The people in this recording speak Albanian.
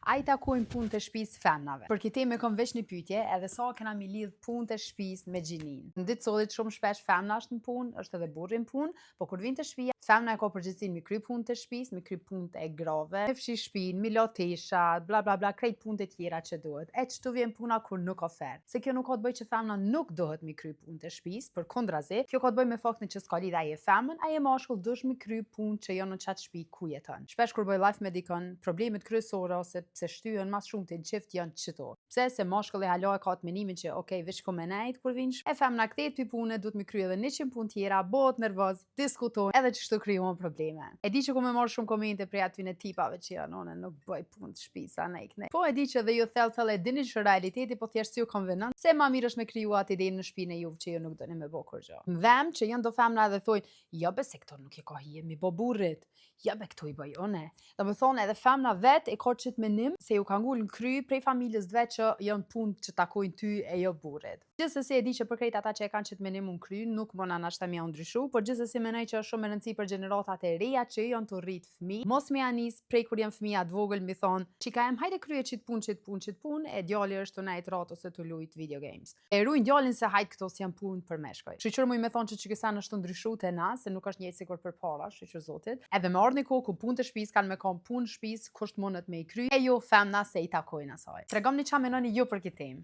A i takojnë punë të shtëpisë femnave? Për këtë temë kam veç një pyetje, edhe sa kena mi lidh punë të shtëpisë me gjinin. Në ditë sodit shumë shpesh femna është në punë, është edhe burri në punë, po kur vjen te shtëpia, femna e ka përgjegjësinë mi kry punë të shtëpisë, mi kry punë e grave, me fshi shtëpinë, mi la teshat, bla bla bla, krejt punë të tjera që duhet. E çtu vjen puna kur nuk ka fer. Se kjo nuk ka të bëjë që femna nuk duhet mi kry punë të shtëpisë, përkundrazi, kjo ka të bëjë me faktin që s'ka lidhje ai e femën, ai e mashkull dush mi kry punë që jo në çat shtëpi ku jeton. Shpesh kur bëj live me dikon, problemet kryesore ose pse shtyhen mas shumë të qift janë qëto. Pse se mashkulli hala e ka të menimin që okay, veç ku me nejt kur vinsh, e femna kthehet pi punë, duhet mi kry edhe 100 punë tjera, bëhet nervoz, diskuton, edhe çështu krijohen probleme. E di që ku me marr shumë komente prej atyne tipave që janë, unë nuk bëj punë të shtëpisë, ne. Po e di që dhe ju thellë e dini që realiteti po thjesht si ju konvenon, se ma mirë është me kriju atë idenë në shtëpinë e juve që ju nuk doni me bë kur gjë. M'dhem që janë do femna edhe thojnë, jo be se këto nuk e ka hije mi bo burrit. Ja be këtu i bëj une. Do me thonë edhe femna vet e ka qit menim se ju ka ngul në kry prej familjes vet që janë punë që takojnë ty e jo burrit. Gjithsesi e di që për krejt ata që e kanë qit menim në kry nuk mona nashta mi ndryshu, por gjithsesi menoj që është shumë e rëndësi për gjeneratat e reja që janë të rrit fëmijë. Mos me anis prej kur janë fëmija të vogël mi thonë, çika em hajde krye qit punë, e djali është të nejt rat ose të lujt video games. E ruajn djalin se hajt këto si janë punë për meshkuj. Shoqër muj me thonë që çikësan është të ndryshu te na, se nuk është njëjtë sikur përpara, shoqër zotit. Edhe me ardhni kohë ku punë të shtëpisë kanë me kon punë shtëpisë kusht mundet me i kry, e jo femna se i takojnë asaj. Tregomni çfarë menoni ju për këtë temë.